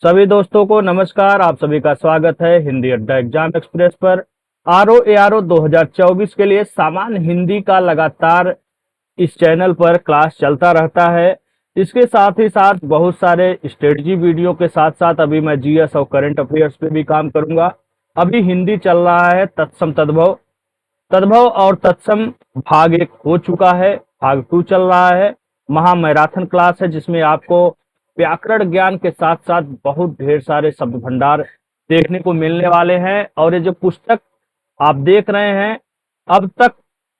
सभी दोस्तों को नमस्कार। आप सभी का स्वागत है हिंदी अड्डा एग्जाम एक्सप्रेस पर। आरओ 2024 के लिए सामान्य हिंदी का लगातार इस चैनल पर क्लास चलता रहता है। इसके साथ ही साथ बहुत सारे स्ट्रेटजी वीडियो के साथ साथ अभी मैं जीएस और करंट अफेयर्स पे भी काम करूंगा। अभी हिंदी चल रहा है तत्सम तद्भव। तद्भव और तत्सम भाग 1 हो चुका है, भाग 2 चल रहा है। महा मैराथन क्लास है जिसमें आपको व्याकरण ज्ञान के साथ साथ बहुत ढेर सारे शब्द भंडार देखने को मिलने वाले हैं। और ये जो पुस्तक आप देख रहे हैं, अब तक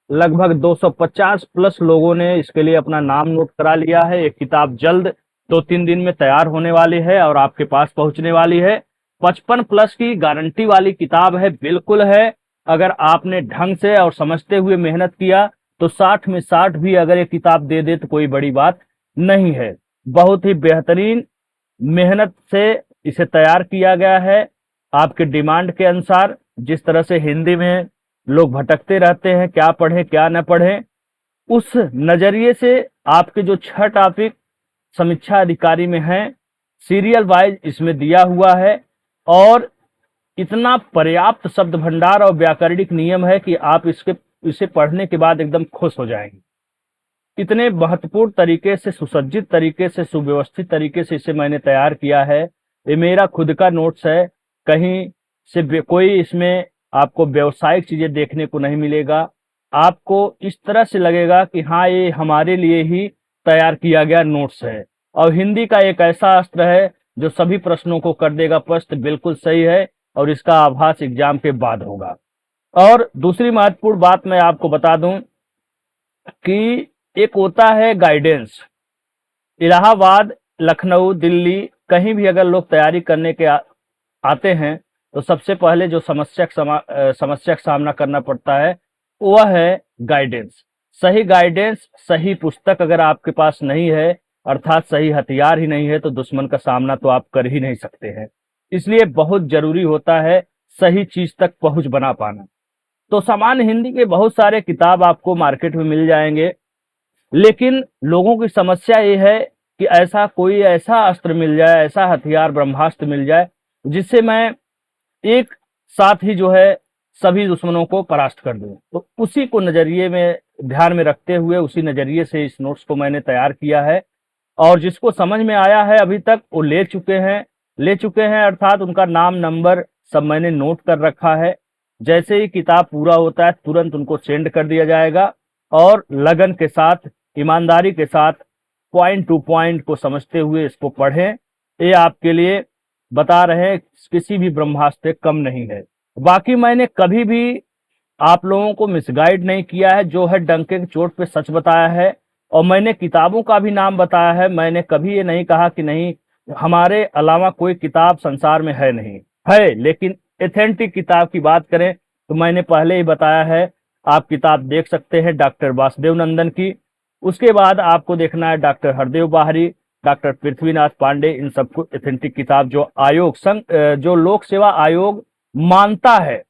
लगभग 250 प्लस लोगों ने इसके लिए अपना नाम नोट करा लिया है। ये किताब जल्द 2-3 दिन में तैयार होने वाली है और आपके पास पहुंचने वाली है। 55 प्लस की गारंटी वाली किताब है, बिल्कुल है। अगर आपने ढंग से और समझते हुए मेहनत किया तो 60 में 60 भी अगर ये किताब दे दे तो कोई बड़ी बात नहीं है। बहुत ही बेहतरीन मेहनत से इसे तैयार किया गया है। आपके डिमांड के अनुसार, जिस तरह से हिंदी में लोग भटकते रहते हैं, क्या पढ़ें क्या न पढ़ें, उस नजरिए से आपके जो 6 टॉपिक समीक्षा अधिकारी में हैं, सीरियल वाइज इसमें दिया हुआ है। और इतना पर्याप्त शब्द भंडार और व्याकरणिक नियम है कि आप इसे पढ़ने के बाद एकदम खुश हो जाएंगे। इतने महत्वपूर्ण तरीके से, सुसज्जित तरीके से, सुव्यवस्थित तरीके से इसे मैंने तैयार किया है। ये मेरा खुद का नोट्स है, कहीं से कोई इसमें आपको व्यावसायिक चीजें देखने को नहीं मिलेगा। आपको इस तरह से लगेगा कि हाँ, ये हमारे लिए ही तैयार किया गया नोट्स है। और हिंदी का एक ऐसा अस्त्र है जो सभी प्रश्नों को कर देगा पस्त, बिल्कुल सही है। और इसका आभास एग्जाम के बाद होगा। और दूसरी महत्वपूर्ण बात मैं आपको बता दूं कि एक होता है गाइडेंस। इलाहाबाद, लखनऊ, दिल्ली, कहीं भी अगर लोग तैयारी करने के आते हैं तो सबसे पहले जो समस्या का सामना करना पड़ता है वह है गाइडेंस। सही गाइडेंस, सही पुस्तक अगर आपके पास नहीं है, अर्थात सही हथियार ही नहीं है, तो दुश्मन का सामना तो आप कर ही नहीं सकते हैं। इसलिए बहुत जरूरी होता है सही चीज तक पहुंच बना पाना। तो सामान्य हिंदी के बहुत सारे किताब आपको मार्केट में मिल जाएंगे, लेकिन लोगों की समस्या ये है कि ऐसा अस्त्र मिल जाए, ऐसा हथियार ब्रह्मास्त्र मिल जाए जिससे मैं एक साथ ही जो है सभी दुश्मनों को परास्त कर दूं। तो उसी को नजरिए में ध्यान में रखते हुए, उसी नजरिए से इस नोट्स को मैंने तैयार किया है। और जिसको समझ में आया है अभी तक वो ले चुके हैं, अर्थात उनका नाम नंबर सब मैंने नोट कर रखा है। जैसे ही किताब पूरा होता है तुरंत उनको सेंड कर दिया जाएगा। और लगन के साथ, ईमानदारी के साथ, पॉइंट टू पॉइंट को समझते हुए इसको पढ़ें। ये आपके लिए बता रहे हैं किसी भी ब्रह्मास्त्र से कम नहीं है। बाकी मैंने कभी भी आप लोगों को मिसगाइड नहीं किया है, जो है डंके की चोट पे सच बताया है। और मैंने किताबों का भी नाम बताया है। मैंने कभी ये नहीं कहा कि नहीं, हमारे अलावा कोई किताब संसार में है नहीं, है। लेकिन एथेंटिक किताब की बात करें तो मैंने पहले ही बताया है, आप किताब देख सकते हैं डॉक्टर वासुदेव नंदन की। उसके बाद आपको देखना है डॉक्टर हरदेव बाहरी, डॉक्टर पृथ्वीनाथ पांडे। इन सबको एथेंटिक किताब जो जो लोक सेवा आयोग मानता है,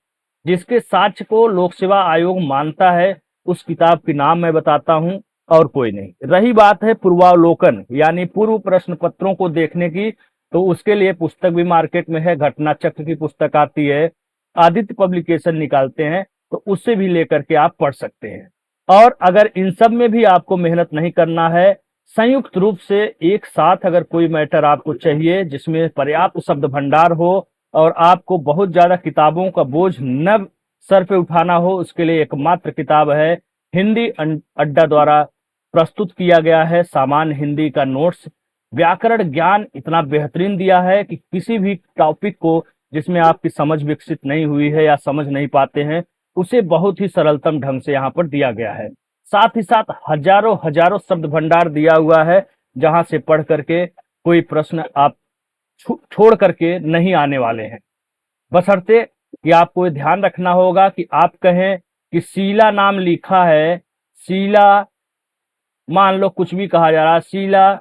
जिसके साक्ष्य को लोक सेवा आयोग मानता है, उस किताब के नाम मैं बताता हूं और कोई नहीं। रही बात है पूर्वावलोकन यानी पूर्व प्रश्न पत्रों को देखने की, तो उसके लिए पुस्तक भी मार्केट में है। घटना चक्र की पुस्तक आती है, आदित्य पब्लिकेशन निकालते हैं, तो उससे भी लेकर के आप पढ़ सकते हैं। और अगर इन सब में भी आपको मेहनत नहीं करना है, संयुक्त रूप से एक साथ अगर कोई मैटर आपको चाहिए जिसमें पर्याप्त शब्द भंडार हो और आपको बहुत ज्यादा किताबों का बोझ न सर पे उठाना हो, उसके लिए एकमात्र किताब है हिंदी अड्डा द्वारा प्रस्तुत किया गया है सामान्य हिंदी का नोट्स। व्याकरण ज्ञान इतना बेहतरीन दिया है कि किसी भी टॉपिक को जिसमें आपकी समझ विकसित नहीं हुई है या समझ नहीं पाते हैं, उसे बहुत ही सरलतम ढंग से यहाँ पर दिया गया है। साथ ही साथ हजारों हजारों शब्द भंडार दिया हुआ है, जहां से पढ़ करके कोई प्रश्न आप छोड़ करके नहीं आने वाले हैं। बशर्ते कि आपको ये ध्यान रखना होगा कि आप कहें कि शीला नाम लिखा है, शीला, मान लो कुछ भी कहा जा रहा है, शीला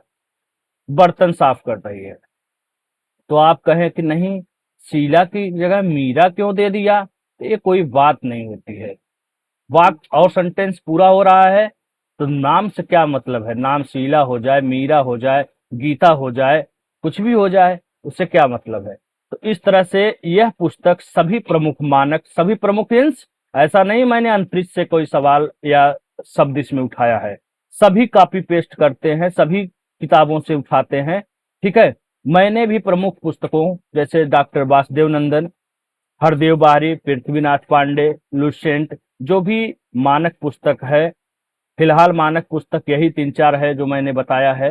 बर्तन साफ कर रही है, तो आप कहें कि नहीं, शीला की जगह मीरा क्यों दे दिया, तो ये कोई बात नहीं होती है। वाक्य और सेंटेंस पूरा हो रहा है तो नाम से क्या मतलब है, नाम शीला हो जाए, मीरा हो जाए, गीता हो जाए, कुछ भी हो जाए, उससे क्या मतलब है। तो इस तरह से यह पुस्तक सभी प्रमुख मानक, सभी प्रमुख मीन्स ऐसा नहीं मैंने अंतरिक्ष से कोई सवाल या शब्द इसमें उठाया है, सभी कॉपी पेस्ट करते हैं, सभी किताबों से उठाते हैं। ठीक है, मैंने भी प्रमुख पुस्तकों जैसे डॉक्टर वासुदेव नंदन, हरदेव बारी, पृथ्वीनाथ पांडे, लुसेंट, जो भी मानक पुस्तक है, फिलहाल मानक पुस्तक यही 3-4 है जो मैंने बताया है।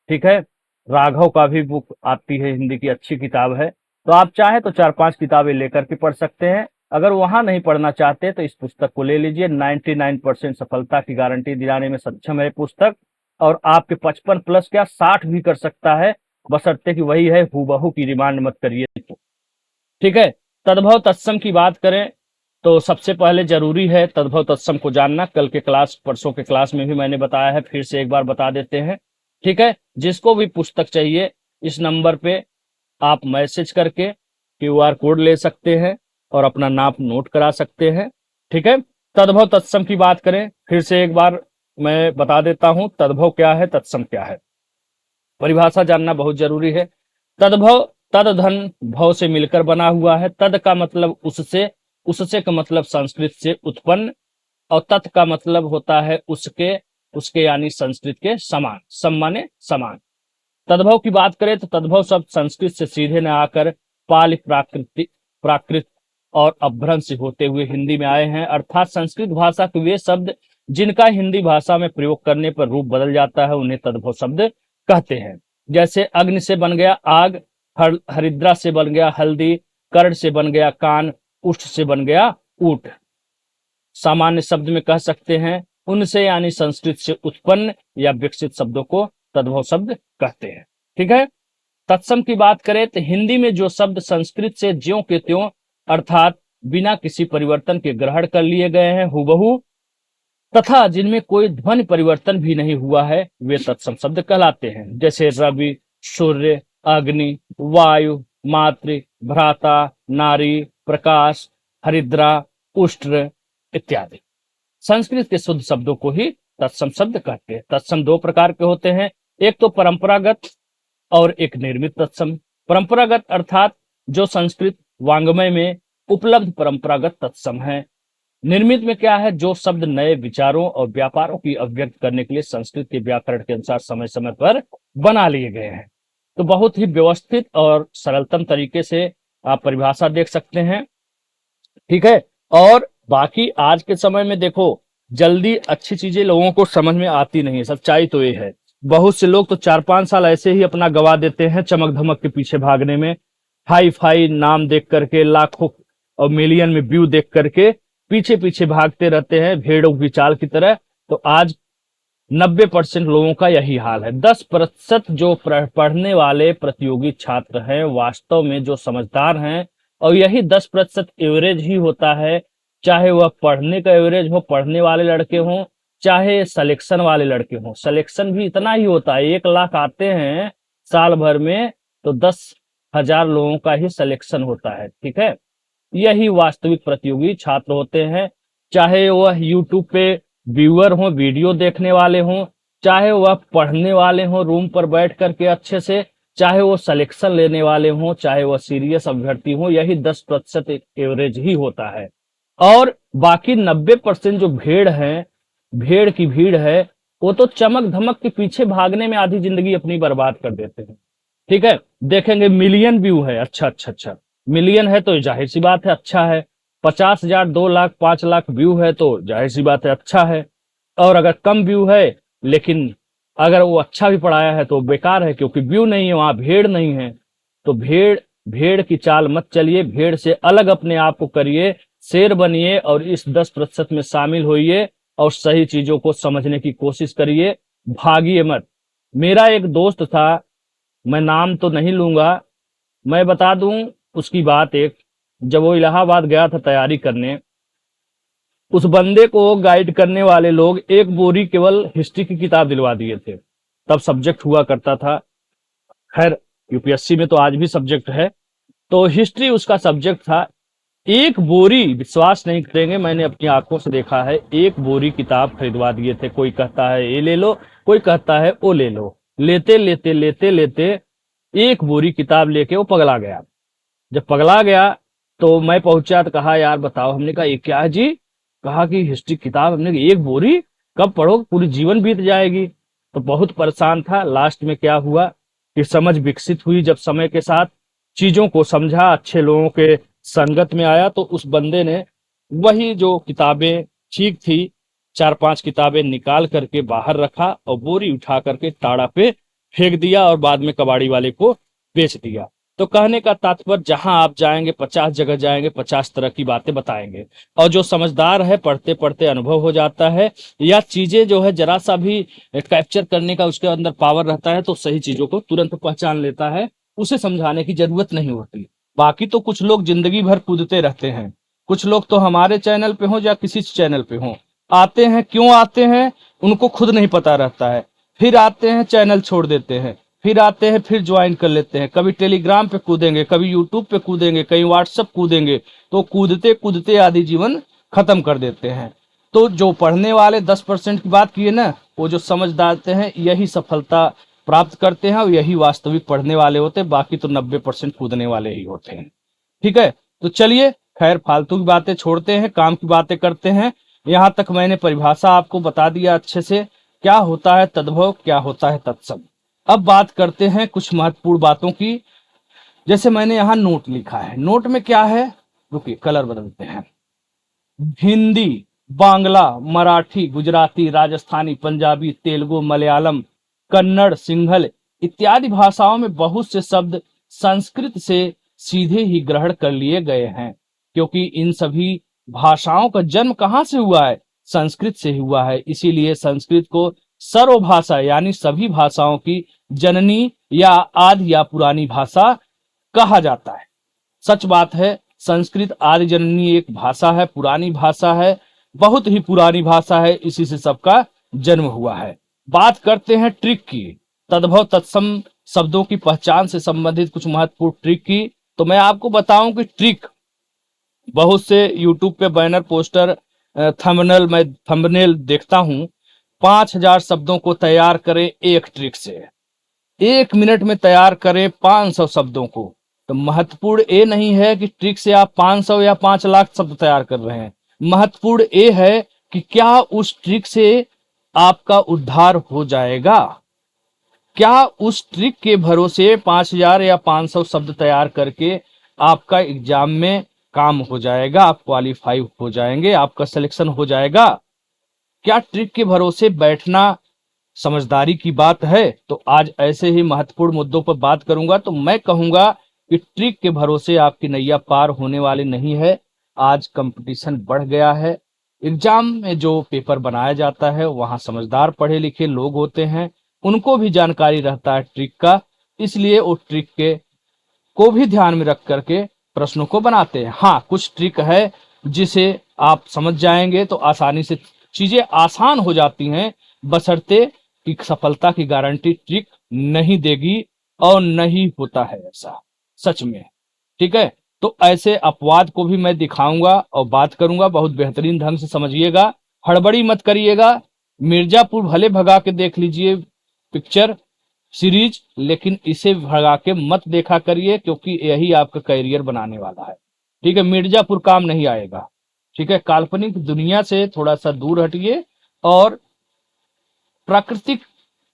ठीक है, राघव का भी बुक आती है, हिंदी की अच्छी किताब है। तो आप चाहें तो 4-5 किताबें लेकर के पढ़ सकते हैं। अगर वहां नहीं पढ़ना चाहते तो इस पुस्तक को ले लीजिए। 99% सफलता की गारंटी दिलाने में सक्षम है पुस्तक, और आपके 55 प्लस क्या 60 भी कर सकता है, बशर्ते कि वही है, हूबहू की डिमांड मत करिए तो। ठीक है, तद्भव तत्सम की बात करें तो सबसे पहले जरूरी है तद्भव तत्सम को जानना। कल के क्लास, परसों के क्लास में भी मैंने बताया है, फिर से एक बार बता देते हैं। ठीक है, जिसको भी पुस्तक चाहिए इस नंबर पे आप मैसेज करके क्यूआर कोड ले सकते हैं और अपना नाम नोट करा सकते हैं। ठीक है, तद्भव तत्सम की बात करें, फिर से एक बार मैं बता देता हूं तद्भव क्या है, तत्सम क्या है। परिभाषा जानना बहुत जरूरी है। तद्भव तद धन भव से मिलकर बना हुआ है। तद का मतलब उससे, उससे का मतलब संस्कृत से उत्पन्न, और तत् का मतलब होता है उसके, उसके यानी संस्कृत के समान, सम माने समान। तद्भव की बात करें तो तद्भव शब्द संस्कृत से सीधे न आकर पाली प्राकृतिक, प्राकृत और अपभ्रंश होते हुए हिंदी में आए हैं। अर्थात संस्कृत भाषा के वे शब्द जिनका हिंदी भाषा में प्रयोग करने पर रूप बदल जाता है उन्हें तद्भव शब्द कहते हैं। जैसे अग्नि से बन गया आग, हरिद्रा से बन गया हल्दी, कर्ण से बन गया कान, उष्ट से बन गया ऊंट। सामान्य शब्द में कह सकते हैं उनसे यानी संस्कृत से उत्पन्न या विकसित शब्दों को तद्भव शब्द कहते हैं। ठीक है, तत्सम की बात करें तो हिंदी में जो शब्द संस्कृत से ज्यों के त्यों अर्थात बिना किसी परिवर्तन के ग्रहण कर लिए गए हैं हूबहू, तथा जिनमें कोई ध्वनि परिवर्तन भी नहीं हुआ है, वे तत्सम शब्द कहलाते हैं। जैसे रवि, सूर्य, अग्नि, वायु, मातृ, भ्राता, नारी, प्रकाश, हरिद्रा, उष्ट्र इत्यादि। संस्कृत के शुद्ध शब्दों को ही तत्सम शब्द कहते हैं। तत्सम दो प्रकार के होते हैं, एक तो परंपरागत और एक निर्मित तत्सम। परंपरागत अर्थात जो संस्कृत वांग्मय में उपलब्ध परंपरागत तत्सम है। निर्मित में क्या है, जो शब्द नए विचारों और व्यापारों की अभिव्यक्त करने के लिए संस्कृत के व्याकरण के अनुसार समय समय पर बना लिए गए हैं। तो बहुत ही व्यवस्थित और सरलतम तरीके से आप परिभाषा देख सकते हैं। ठीक है, और बाकी आज के समय में देखो जल्दी अच्छी चीजें लोगों को समझ में आती नहीं है, सच्चाई तो ये है। बहुत से लोग तो 4-5 साल ऐसे ही अपना गवा देते हैं चमक धमक के पीछे भागने में, हाई फाई नाम देख करके, लाखों और मिलियन में व्यू देख करके पीछे पीछे भागते रहते हैं भेड़ों की चाल की तरह। तो आज 90% लोगों का यही हाल है। 10% जो पढ़ने वाले प्रतियोगी छात्र हैं वास्तव में जो समझदार हैं, और यही 10% एवरेज ही होता है, चाहे वह पढ़ने का एवरेज हो, पढ़ने वाले लड़के हों, चाहे सिलेक्शन वाले लड़के हों। सिलेक्शन भी इतना ही होता है, 1 लाख आते हैं साल भर में तो 10,000 लोगों का ही सिलेक्शन होता है। ठीक है, यही वास्तविक प्रतियोगी छात्र होते हैं। चाहे वह यूट्यूब पे व्यूअर हो, वीडियो देखने वाले हों, चाहे वह पढ़ने वाले हों रूम पर बैठ करके अच्छे से, चाहे वो सिलेक्शन लेने वाले हों, चाहे वह सीरियस अभ्यर्थी हो, यही 10% एवरेज ही होता है। और बाकी 90% जो भेड़ है, भेड़ की भीड़ है, वो तो चमक धमक के पीछे भागने में आधी जिंदगी अपनी बर्बाद कर देते हैं। ठीक है, देखेंगे मिलियन व्यू है, अच्छा अच्छा अच्छा, मिलियन है तो जाहिर सी बात है अच्छा है। 50,000, 2 लाख, 5 लाख व्यू है तो जाहिर सी बात है अच्छा है। और अगर कम व्यू है लेकिन अगर वो अच्छा भी पढ़ाया है तो बेकार है, क्योंकि व्यू नहीं है, वहां भीड़ नहीं है। तो भेड़, भेड़ की चाल मत चलिए, भेड़ से अलग अपने आप को करिए, शेर बनिए और इस 10% में शामिल होइए और सही चीजों को समझने की कोशिश करिए, भागिए मत। मेरा एक दोस्त था, मैं नाम तो नहीं लूंगा, मैं बता दूं उसकी बात एक, जब वो इलाहाबाद गया था तैयारी करने, उस बंदे को गाइड करने वाले लोग 1 बोरी केवल हिस्ट्री की किताब दिलवा दिए थे। तब सब्जेक्ट हुआ करता था, खैर यूपीएससी में तो आज भी सब्जेक्ट है, तो हिस्ट्री उसका सब्जेक्ट था। 1 बोरी, विश्वास नहीं करेंगे, मैंने अपनी आंखों से देखा है, 1 बोरी किताब खरीदवा दिए थे। कोई कहता है ये ले लो, कोई कहता है वो ले लो, लेते लेते लेते लेते एक बोरी किताब लेके वो पगला गया। जब पगला गया तो मैं पहुंचा तो कहा यार बताओ, हमने कहा ये क्या है जी? कहा कि हिस्ट्री किताब। हमने कहा एक बोरी कब पढ़ोगे, पूरी जीवन बीत जाएगी। तो बहुत परेशान था। लास्ट में क्या हुआ कि समझ विकसित हुई, जब समय के साथ चीजों को समझा, अच्छे लोगों के संगत में आया, तो उस बंदे ने वही जो किताबें ठीक थी, 4-5 किताबें निकाल करके बाहर रखा और बोरी उठा करके टाड़ा पे फेंक दिया और बाद में कबाड़ी वाले को बेच दिया। तो कहने का तात्पर्य, जहां आप जाएंगे 50 जगह जाएंगे, 50 तरह की बातें बताएंगे। और जो समझदार है, पढ़ते पढ़ते अनुभव हो जाता है, या चीजें जो है जरा सा भी कैप्चर करने का उसके अंदर पावर रहता है, तो सही चीजों को तुरंत पहचान लेता है, उसे समझाने की जरूरत नहीं होती। बाकी तो कुछ लोग जिंदगी भर कूदते रहते हैं। कुछ लोग तो हमारे चैनल पे हो या किसी चैनल पे हो, आते हैं, क्यों आते हैं उनको खुद नहीं पता रहता है। फिर आते हैं, चैनल छोड़ देते हैं, फिर आते हैं, फिर ज्वाइन कर लेते हैं। कभी टेलीग्राम पे कूदेंगे, कभी यूट्यूब पे कूदेंगे, कहीं व्हाट्सएप कूदेंगे, तो कूदते कूदते आधी जीवन खत्म कर देते हैं। तो जो पढ़ने वाले 10% की बात किए ना, वो जो समझ डालते हैं यही सफलता प्राप्त करते हैं, और यही वास्तविक पढ़ने वाले होते हैं। बाकी तो 90% कूदने वाले ही होते हैं। ठीक है, तो चलिए, खैर फालतू की बातें छोड़ते हैं, काम की बातें करते हैं। यहां तक मैंने परिभाषा आपको बता दिया अच्छे से, क्या होता है तद्भव, क्या होता है तत्सम। अब बात करते हैं कुछ महत्वपूर्ण बातों की। जैसे मैंने यहाँ नोट लिखा है, नोट में क्या है, रुकिए कलर बदलते हैं। हिंदी, बांग्ला, मराठी, गुजराती, राजस्थानी, पंजाबी, तेलुगु, मलयालम, कन्नड़, सिंहल इत्यादि भाषाओं में बहुत से शब्द संस्कृत से सीधे ही ग्रहण कर लिए गए हैं, क्योंकि इन सभी भाषाओं का जन्म कहाँ से हुआ है? संस्कृत से हुआ है। इसीलिए संस्कृत को सर्वभाषा यानी सभी भाषाओं की जननी या आदि या पुरानी भाषा कहा जाता है। सच बात है, संस्कृत आदि जननी एक भाषा है, पुरानी भाषा है, बहुत ही पुरानी भाषा है, इसी से सबका जन्म हुआ है। बात करते हैं ट्रिक की, तद्भव तत्सम शब्दों की पहचान से संबंधित कुछ महत्वपूर्ण ट्रिक की। तो मैं आपको बताऊं कि ट्रिक बहुत से यूट्यूब पे बैनर पोस्टर थंबनेल, मैं थंबनेल देखता हूं, 5000 शब्दों को तैयार करें एक ट्रिक से, 1 मिनट में तैयार करें 500 शब्दों को। तो महत्वपूर्ण ये नहीं है कि ट्रिक से आप 500 या 5 लाख शब्द तैयार कर रहे हैं। महत्वपूर्ण ये है कि क्या उस ट्रिक से आपका उद्धार हो जाएगा? क्या उस ट्रिक के भरोसे 5000 या 500 शब्द तैयार करके आपका एग्जाम में काम हो जाएगा, आप क्वालिफाई हो जाएंगे, आपका सिलेक्शन हो जाएगा? क्या ट्रिक के भरोसे बैठना समझदारी की बात है? तो आज ऐसे ही महत्वपूर्ण मुद्दों पर बात करूंगा। तो मैं कहूंगा कि ट्रिक के भरोसे आपकी नैया पार होने वाली नहीं है। आज कंपटीशन बढ़ गया है। एग्जाम में जो पेपर बनाया जाता है वहां समझदार पढ़े लिखे लोग होते हैं, उनको भी जानकारी रहता है ट्रिक का, इसलिए वो ट्रिक के को भी ध्यान में रख करके प्रश्नों को बनाते हैं। हाँ, कुछ ट्रिक है जिसे आप समझ जाएंगे तो आसानी से चीजें आसान हो जाती हैं, बशर्ते कि सफलता की गारंटी ट्रिक नहीं देगी, और नहीं होता है ऐसा सच में। ठीक है, तो ऐसे अपवाद को भी मैं दिखाऊंगा और बात करूंगा, बहुत बेहतरीन ढंग से समझिएगा, हड़बड़ी मत करिएगा। मिर्जापुर भले भगा के देख लीजिए पिक्चर सीरीज, लेकिन इसे भगा के मत देखा करिए, क्योंकि यही आपका करियर बनाने वाला है। ठीक है, मिर्जापुर काम नहीं आएगा। ठीक है, काल्पनिक दुनिया से थोड़ा सा दूर हटिए और प्राकृतिक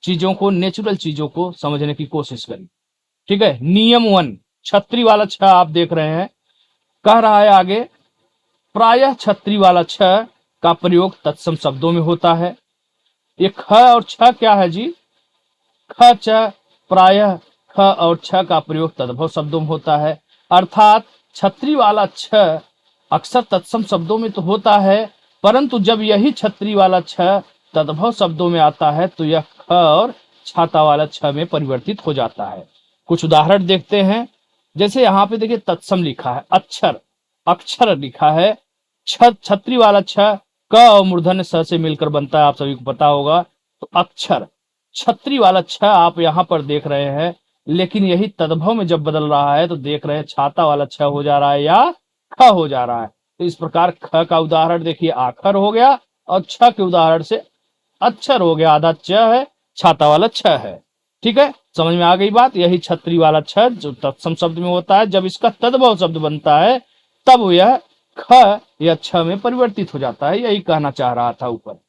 चीजों को, नेचुरल चीजों को समझने की कोशिश करिए। ठीक है, नियम 1, छतरी वाला छ आप देख रहे हैं, कह रहा है आगे, प्रायः छतरी वाला छ का प्रयोग तत्सम शब्दों में होता है। ये ख और छ क्या है जी? ख छ प्रायः, ख और छ का प्रयोग तद्भव शब्दों में होता है। अर्थात छतरी वाला छ अक्सर तत्सम शब्दों में तो होता है, परंतु जब यही छतरी वाला छ तद्भव शब्दों में आता है तो यह ख और छाता वाला छ में परिवर्तित हो जाता है। कुछ उदाहरण देखते हैं। जैसे यहाँ पे देखिए तत्सम लिखा है, अक्षर, अक्षर लिखा है, छतरी वाला छ क और मूर्धन्य स से मिलकर बनता है, आप सभी को पता होगा। तो अक्षर, छतरी वाला छ आप यहाँ पर देख रहे हैं, लेकिन यही तद्भव में जब बदल रहा है तो देख रहे हैं छाता वाला छ हो जा रहा है या ख हो जा रहा है। तो इस प्रकार ख का उदाहरण देखिए आखर हो गया, और छ के उदाहरण से अक्षर हो गया, आधा च है, छाता वाला छ है। ठीक है, समझ में आ गई बात। यही छत्री वाला छ जो तत्सम शब्द में होता है, जब इसका तद्भव शब्द बनता है तब यह ख या छ में परिवर्तित हो जाता है। यही कहना चाह रहा था ऊपर।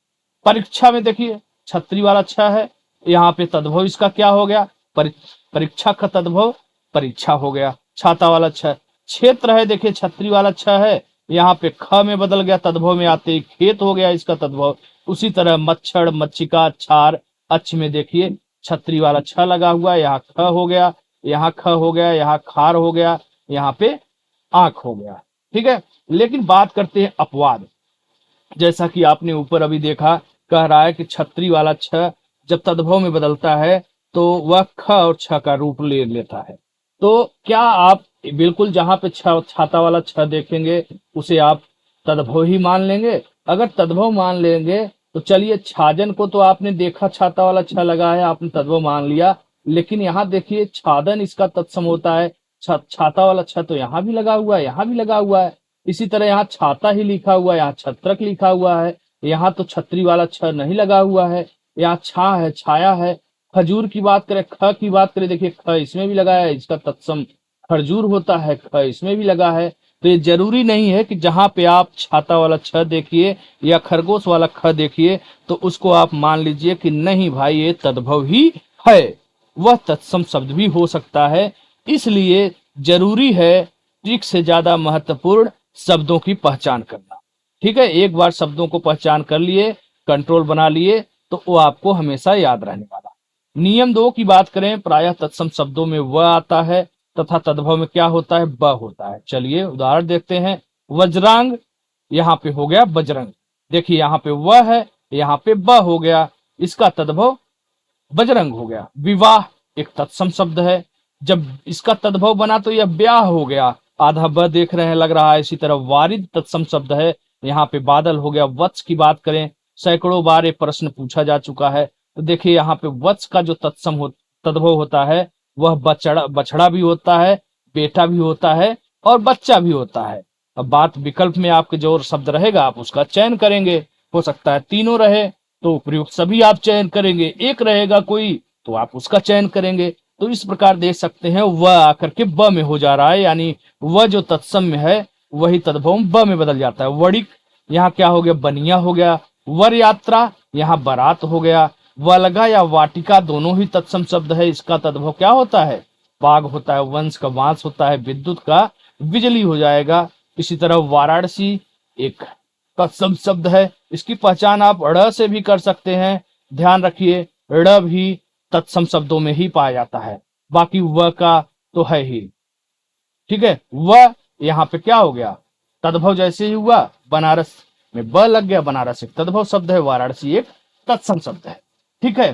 परीक्षा में देखिए छत्री वाला छ है, यहाँ पे तद्भव इसका क्या हो गया, परीक्षा का तद्भव परीक्षा हो गया, छाता वाला छ। क्षेत्र है, देखिए छत्री वाला छ है, यहाँ पे ख में बदल गया, तद्भव में आते ही खेत हो गया इसका तद्भव। उसी तरह मच्छर, मच्छिका, क्षार, अच्छ में देखिए छत्री वाला छ लगा हुआ, यहाँ ख हो गया, यहाँ ख हो गया, यहाँ खार हो गया, यहाँ पे आंख हो गया। ठीक है, लेकिन बात करते हैं अपवाद। जैसा कि आपने ऊपर अभी देखा, कह रहा है कि छत्री वाला छ जब तद्भव में बदलता है तो वह ख और छ का रूप ले लेता है। तो क्या आप बिल्कुल जहां पे छाता वाला छ देखेंगे उसे आप तद्भव ही मान लेंगे? अगर तद्भव मान लेंगे तो चलिए, छाजन को तो आपने देखा छाता वाला छ लगा है, आपने तद्भव मान लिया, लेकिन यहाँ देखिए छादन इसका तत्सम होता है, छाता वाला छ तो यहाँ भी लगा हुआ है, यहाँ भी लगा हुआ है। इसी तरह यहाँ छाता ही लिखा हुआ है, यहाँ छत्रक लिखा हुआ है, यहाँ तो छतरी वाला छ नहीं लगा हुआ है, यहाँ छा है, छाया है। खजूर की बात करें, ख की बात करें, देखिए ख इसमें भी लगा है, इसका तत्सम खरजूर होता है, ख इसमें भी लगा है। तो ये जरूरी नहीं है कि जहां पे आप छाता वाला छ देखिए या खरगोश वाला ख देखिए तो उसको आप मान लीजिए कि नहीं भाई ये तद्भव ही है, वह तत्सम शब्द भी हो सकता है। इसलिए जरूरी है ट्रिक से ज्यादा महत्वपूर्ण शब्दों की पहचान करना। ठीक है, एक बार शब्दों को पहचान कर लिए, कंट्रोल बना लिए, तो वो आपको हमेशा याद रहने वाला। नियम 2 की बात करें, प्रायः तत्सम शब्दों में व आता है तथा तद्भव में क्या होता है, ब होता है। चलिए उदाहरण देखते हैं। वज्रांग, यहाँ पे हो गया बजरंग, देखिए यहाँ पे व है, यहाँ पे ब हो गया, इसका तद्भव बजरंग हो गया। विवाह एक तत्सम शब्द है, जब इसका तद्भव बना तो यह ब्याह हो गया, आधा ब देख रहे हैं लग रहा है। इसी तरह वारिद तत्सम शब्द है, यहाँ पे बादल हो गया। वत्स की बात करें, सैकड़ों बार ये प्रश्न पूछा जा चुका है, तो देखिए यहाँ पे वत्स का जो तद्भव होता है वह बछड़ा भी होता है, बेटा भी होता है और बच्चा भी होता है। अब बात विकल्प में आपके जो शब्द रहेगा आप उसका चयन करेंगे, हो सकता है तीनों रहे तो प्रयुक्त सभी आप चयन करेंगे, एक रहेगा कोई तो आप उसका चयन करेंगे। तो इस प्रकार देख सकते हैं वह आकर के ब में हो जा रहा है, यानी वह जो तत्सम में है वही तद्भव ब में बदल जाता है। वड़िक, यहाँ क्या हो गया, बनिया हो गया। वर यात्रा, यहाँ बारात हो गया। वलगा या वाटिका दोनों ही तत्सम शब्द है, इसका तद्भव क्या होता है, बाघ होता है। वंश का वांस होता है, विद्युत का बिजली हो जाएगा। इसी तरह वाराणसी एक तत्सम शब्द है, इसकी पहचान आप ड़ से भी कर सकते हैं। ध्यान रखिए ड़ भी तत्सम शब्दों में ही पाया जाता है, बाकी व का तो है ही। ठीक है, वह यहाँ पे क्या हो गया, तद्भव जैसे ही हुआ बनारस में ब लग गया, बनारस एक तद्भव शब्द है, वाराणसी एक तत्सम शब्द है। ठीक है,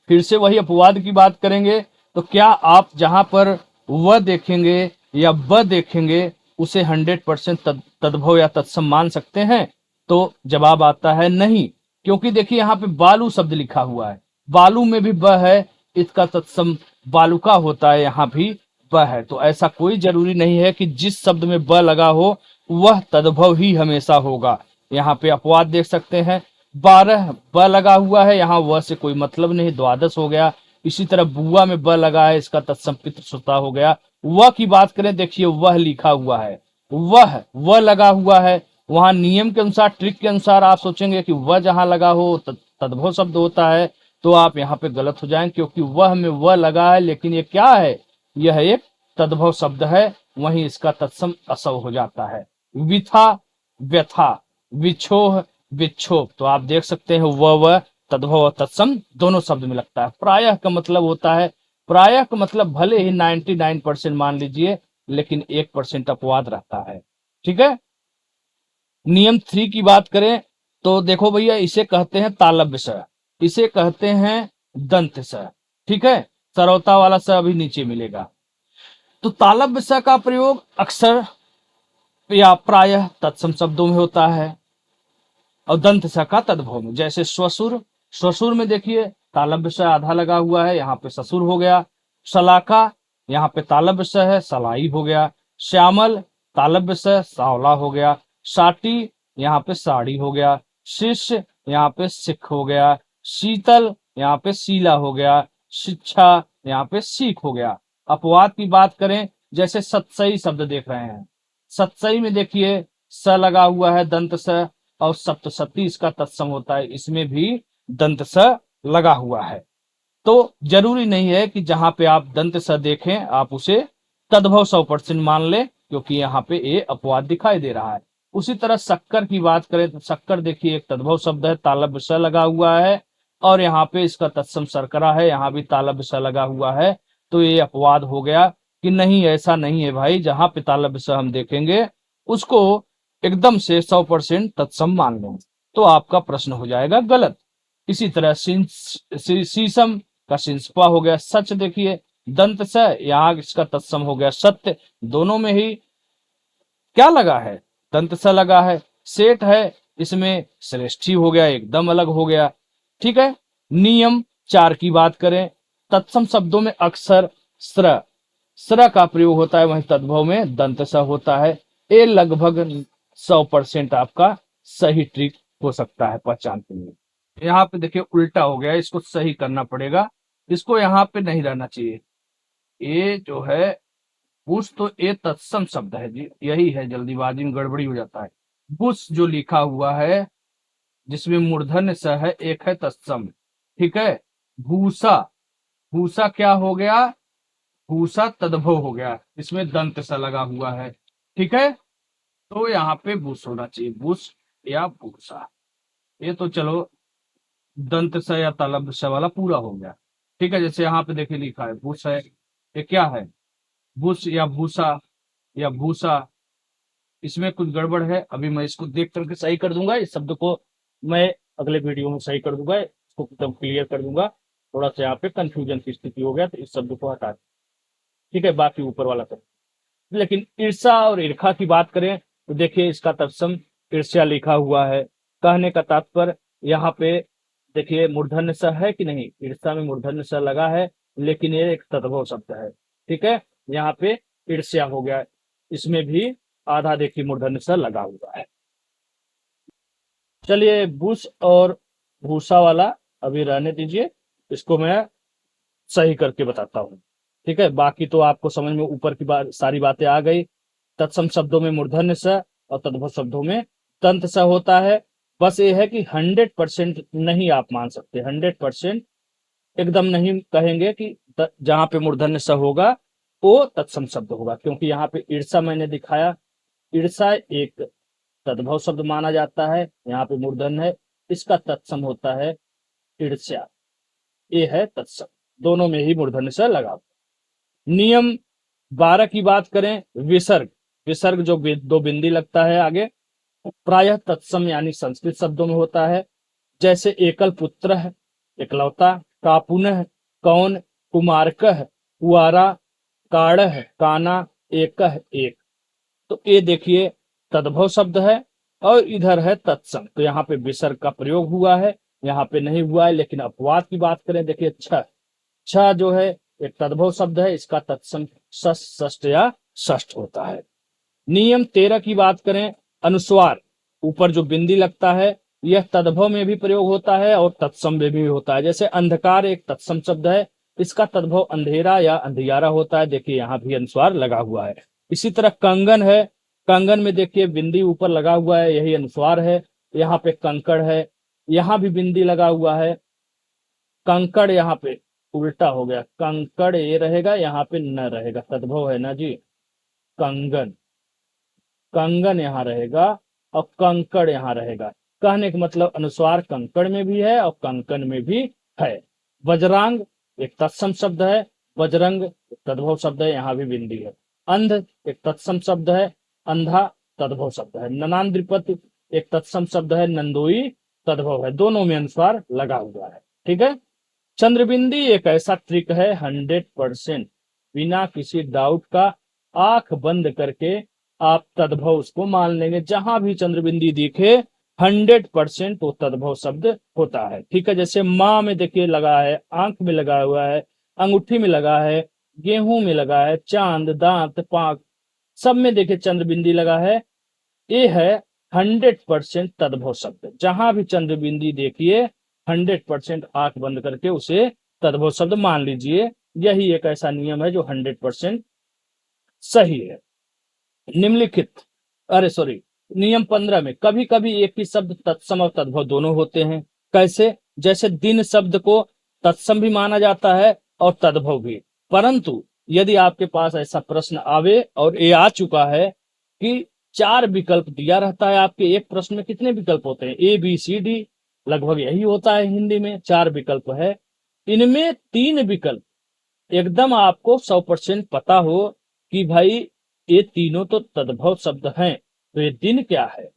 फिर से वही अपवाद की बात करेंगे, तो क्या आप जहां पर व देखेंगे या ब देखेंगे उसे 100% तद्भव या तत्सम मान सकते हैं? तो जवाब आता है नहीं, क्योंकि देखिए यहाँ पे बालू शब्द लिखा हुआ है, बालू में भी ब है, इसका तत्सम बालुका होता है, यहाँ भी ब है। तो ऐसा कोई जरूरी नहीं है कि जिस शब्द में ब लगा हो वह तद्भव ही हमेशा होगा। यहाँ पे अपवाद देख सकते हैं, 12 ब लगा हुआ है, यहाँ वह से कोई मतलब नहीं, द्वादश हो गया। इसी तरह बुआ में ब लगा है, इसका तत्सम पितृसुता हो गया। वह की बात करें, देखिए वह लिखा हुआ है, वह लगा हुआ है, वहां नियम के अनुसार, ट्रिक के अनुसार आप सोचेंगे कि वह जहां लगा हो तद्भव शब्द होता है, तो आप यहाँ पे गलत हो जाएंगे, क्योंकि वह में वह लगा है, लेकिन ये क्या है, यह एक तद्भव शब्द है, वहीं इसका तत्सम असव हो जाता है। विथा, व्यथा, विछोह, विक्षोभ, तो आप देख सकते हैं वह तद्भव और तत्सम दोनों शब्द में लगता है। प्रायः का मतलब होता है, प्रायः का मतलब भले ही 99% मान लीजिए, लेकिन 1% अपवाद रहता है। ठीक है, नियम 3 की बात करें तो देखो भैया, इसे कहते हैं तालव्य स, इसे कहते हैं दंत स। ठीक है, सरौता वाला स अभी नीचे मिलेगा। तो तालव्य स का प्रयोग अक्सर या प्रायः तत्सम शब्दों में होता है और दंत स का तद्भव में, जैसे श्वशुर, श्वशुर में देखिए तालव्य स आधा लगा हुआ है, यहाँ पे ससुर हो गया। शलाका, यहाँ पे तालव्य स है, सलाई हो गया। श्यामल, तालव्य स, सावला हो गया। साटी, यहाँ पे साड़ी हो गया। शिष्य, यहाँ पे सिख हो गया। शीतल, यहाँ पे शीला हो गया। शिक्षा, यहाँ पे सीख हो गया। अपवाद की बात करें, जैसे सतसई शब्द देख रहे हैं, सतसई में देखिए स लगा हुआ है, दंत स, और सप्तशती इसका तत्सम होता है, इसमें भी दंत स लगा हुआ है। तो जरूरी नहीं है कि जहां पे आप दंत स देखें आप उसे तद्भव 100% मान लें, क्योंकि यहाँ पे ये अपवाद दिखाई दे रहा है। उसी तरह शक्कर की बात करें तो शक्कर देखिए एक तद्भव शब्द है, तालव्य स लगा हुआ है, और यहाँ पे इसका तत्सम शर्करा है, यहाँ भी तालव्य स लगा हुआ है। तो ये अपवाद हो गया कि नहीं, ऐसा नहीं है भाई, जहां पे तालव्य स हम देखेंगे उसको एकदम से 100% तत्सम मान लें, तो आपका प्रश्न हो जाएगा गलत। इसी तरह शीशम का सिंसपा हो गया, सच देखिए दंत स, यहाँ इसका तत्सम हो गया सत्य, दोनों में ही क्या लगा है, दंत स लगा है। सेठ है, इसमें श्रेष्ठी हो गया, एकदम अलग हो गया। ठीक है। नियम 4 की बात करें, तत्सम शब्दों में अक्सर स्र का प्रयोग होता है, वहीं तद्भव में दंत स होता है। ये लगभग 100% आपका सही ट्रिक हो सकता है पहचान के लिए। यहाँ पे देखिए उल्टा हो गया, इसको सही करना पड़ेगा, इसको यहाँ पे नहीं रहना चाहिए। ये जो है बुश, तो ये तत्सम शब्द है जी, यही है, जल्दीबाजी में गड़बड़ी हो जाता है। बुश जो लिखा हुआ है जिसमें मूर्धन्य स है, एक है तत्सम। ठीक है। भूसा, भूसा क्या हो गया, भूसा तद्भव हो गया, इसमें दंत स लगा हुआ है। ठीक है। तो यहाँ पे बुश होना चाहिए, बुश या भूसा। ये तो चलो दंत स या तालव्य स वाला पूरा हो गया। ठीक है। जैसे यहाँ पे देखिए लिखा है बुश है, ये क्या है, बुश या भूसा या भूसा, इसमें कुछ गड़बड़ है, अभी मैं इसको देख करके सही कर दूंगा, इस शब्द को मैं अगले वीडियो में सही कर दूंगा, इसको एकदम क्लियर कर दूंगा। थोड़ा सा यहाँ पे कंफ्यूजन की स्थिति हो गया, तो इस शब्द को हटा दें। ठीक है, बाकी ऊपर वाला सब। लेकिन ईर्षा और ईर्खा की बात करें तो देखिए इसका तत्सम ईर्ष्या लिखा हुआ है। कहने का तात्पर्य यहाँ पे देखिए मूर्धन्य स है कि नहीं, ईर्षा में मूर्धन्य स लगा है, लेकिन ये एक तद्भव शब्द है। ठीक है। यहाँ पे ईर्ष्या हो गया, इसमें भी आधा देखिए मूर्धन्य स लगा हुआ है। चलिए बुश और भूसा वाला अभी रहने दीजिए, इसको मैं सही करके बताता हूँ। ठीक है। बाकी तो आपको समझ में ऊपर की बात सारी बातें आ गई। तत्सम शब्दों में मूर्धन्य स और तद्भव शब्दों में दंत स होता है। बस ये है कि 100% नहीं आप मान सकते, 100% एकदम नहीं कहेंगे कि जहां पे मूर्धन्य स होगा वो तत्सम शब्द होगा, क्योंकि यहाँ पे ईर्षा मैंने दिखाया, ईर्षा एक तद्भव शब्द माना जाता है, यहाँ पे मूर्धन्य है, इसका तत्सम होता है ईर्ष्या, ये है तत्सम, दोनों में ही मूर्धन्य स लगा। नियम 12 की बात करें, विसर्ग, विसर्ग जो दो बिंदी लगता है आगे, प्रायः तत्सम यानी संस्कृत शब्दों में होता है। जैसे एकल पुत्र है, एकलौता, कापुनः, कौन, कुमारकः, कुआरा, काढ़, काना, एकह, एक। तो ये देखिए तद्भव शब्द है, और इधर है तत्सम, तो यहाँ पे विसर्ग का प्रयोग हुआ है, यहाँ पे नहीं हुआ है। लेकिन अपवाद की बात करें, देखिए छ जो है एक तद्भव शब्द है, इसका तत्सम षष्ठ या षष्ठ होता है। नियम 13 की बात करें, अनुस्वार, ऊपर जो बिंदी लगता है, यह तद्भव में भी प्रयोग होता है और तत्सम में भी होता है। जैसे अंधकार एक तत्सम शब्द है, इसका तद्भव अंधेरा या अंधियारा होता है, देखिए यहाँ भी अनुस्वार लगा हुआ है। इसी तरह कंगन है, कंगन में देखिए बिंदी ऊपर लगा हुआ है, यही अनुस्वार है। यहाँ पे कंकड़ है, यहाँ भी बिंदी लगा हुआ है। कंकड़ यहाँ पे उल्टा हो गया, कंकड़ ये रहेगा, यहाँ पे न रहेगा, तद्भव है ना जी। कंगन, कंगन यहाँ रहेगा और कंकड़ यहाँ रहेगा। कहने का मतलब अनुस्वार कंकड़ में भी है और कंकन में भी है। वज्रांग एक तत्सम शब्द है, वज्रंग एक तद्भव शब्द है, यहाँ भी बिंदी है। अंध एक तत्सम शब्द है, अंधा तद्भव शब्द है। ननांद्रिपत एक तत्सम शब्द है, नंदोई तद्भव है, दोनों में अनुस्वार लगा हुआ है। ठीक है। चंद्रबिंदी एक ऐसा ट्रिक है 100% बिना किसी डाउट का, आंख बंद करके आप तद्भव उसको मान लेंगे, जहां भी चंद्रबिंदी दिखे 100% वो तद्भव शब्द होता है। ठीक है। जैसे माँ में देखिए लगा है, आंख में लगा हुआ है, अंगूठी में लगा है, गेहूं में लगा है, चांद, दांत, पाक, सब में देखिए चंद्रबिंदी लगा है, ये है 100% तद्भव शब्द। जहां भी चंद्रबिंदी देखिए 100% आंख बंद करके उसे तद्भव शब्द मान लीजिए। यही एक ऐसा नियम है जो 100% सही है। निम्नलिखित नियम 15 में कभी कभी एक ही शब्द तत्सम और तद्भव दोनों होते हैं। कैसे? जैसे दिन शब्द को तत्सम भी माना जाता है और तद्भव भी। परंतु यदि आपके पास ऐसा प्रश्न आवे, और ये आ चुका है कि 4 विकल्प दिया रहता है आपके एक प्रश्न में, कितने विकल्प होते हैं? ए बी सी डी, लगभग यही होता है हिंदी में, 4 विकल्प है। इनमें 3 विकल्प एकदम आपको 100% पता हो कि भाई ये तीनों तो तद्भव शब्द हैं, तो ये दिन क्या है,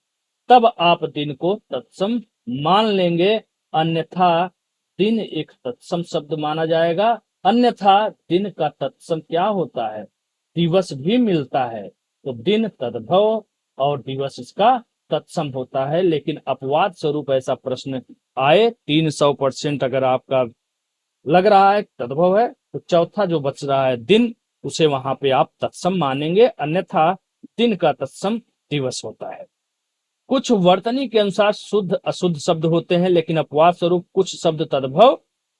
तब आप दिन को तत्सम मान लेंगे। अन्यथा दिन एक तत्सम शब्द माना जाएगा। अन्यथा दिन का तत्सम क्या होता है? दिवस भी मिलता है। तो दिन तद्भव और दिवस इसका तत्सम होता है। लेकिन अपवाद स्वरूप ऐसा प्रश्न आए, 300% अगर आपका लग रहा है तद्भव है, तो चौथा जो बच रहा है दिन, उसे वहां पे आप तत्सम मानेंगे। अन्यथा दिन का तत्सम दिवस होता है। कुछ वर्तनी के अनुसार शुद्ध अशुद्ध शब्द होते हैं, लेकिन अपवाद स्वरूप कुछ शब्द तद्भव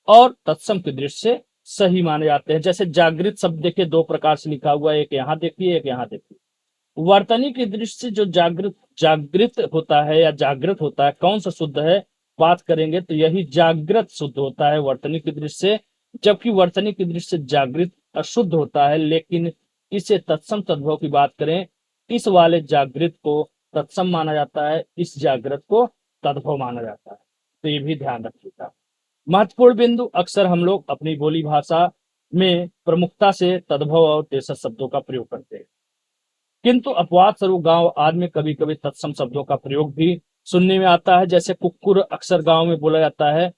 और तत्सम की दृष्टि से सही माने जाते हैं। जैसे जागृत शब्द देखिए 2 प्रकार से लिखा हुआ है, एक यहाँ देखिए, एक यहाँ देखिए। वर्तनी की दृष्टि से जो जागृत होता है या जागृत होता है, कौन सा शुद्ध है बात करेंगे तो यही जागृत शुद्ध होता है वर्तनी की दृष्टि से। जबकि वर्तनी की दृष्टि से जागृत अशुद्ध होता है। लेकिन इसे तत्सम तद्भव की बात करें, इस वाले जागृत को तत्सम माना जाता है, इस जागृत को तद्भव माना जाता है। तो ये भी ध्यान रखिएगा। महत्वपूर्ण बिंदु, अक्सर हम लोग अपनी बोली भाषा में प्रमुखता से तद्भव और देशज शब्दों का प्रयोग करते हैं, किंतु अपवाद स्वरूप गांव आदि में कभी कभी तत्सम शब्दों का प्रयोग भी सुनने में आता है। जैसे कुक्कुर अक्सर गांव में बोला जाता है,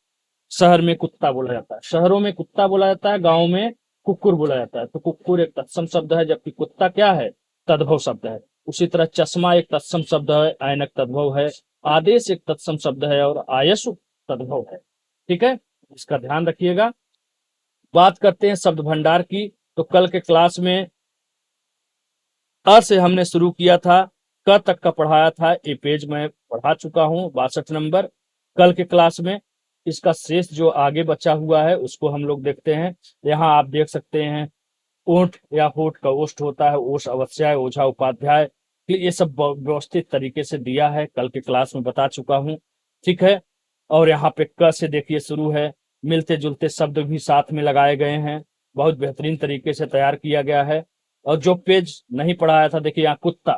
शहर में कुत्ता बोला जाता है। शहरों में कुत्ता बोला जाता है, गांव में कुक्कुर बोला जाता है। तो कुक्कुर एक तत्सम शब्द है, जबकि कुत्ता क्या है? तद्भव शब्द है। उसी तरह चश्मा एक तत्सम शब्द है, ऐनक तद्भव है। आदेश एक तत्सम शब्द है और आयसु तद्भव है। ठीक है, इसका ध्यान रखिएगा। बात करते हैं शब्द भंडार की। तो कल के क्लास में अ से हमने शुरू किया था, क तक का पढ़ाया था। ये पेज मैं पढ़ा चुका हूं, 62 नंबर कल के क्लास में। इसका शेष जो आगे बचा हुआ है उसको हम लोग देखते हैं। यहाँ आप देख सकते हैं, ओठ या होठ का ओष्ठ होता है, ओष अवश्य, ओझा उपाध्याय, ये सब व्यवस्थित तरीके से दिया है, कल के क्लास में बता चुका हूं। ठीक है, और यहाँ पे क से देखिए शुरू है, मिलते जुलते शब्द भी साथ में लगाए गए हैं, बहुत बेहतरीन तरीके से तैयार किया गया है। और जो पेज नहीं पढ़ाया था, देखिए यहाँ कुत्ता,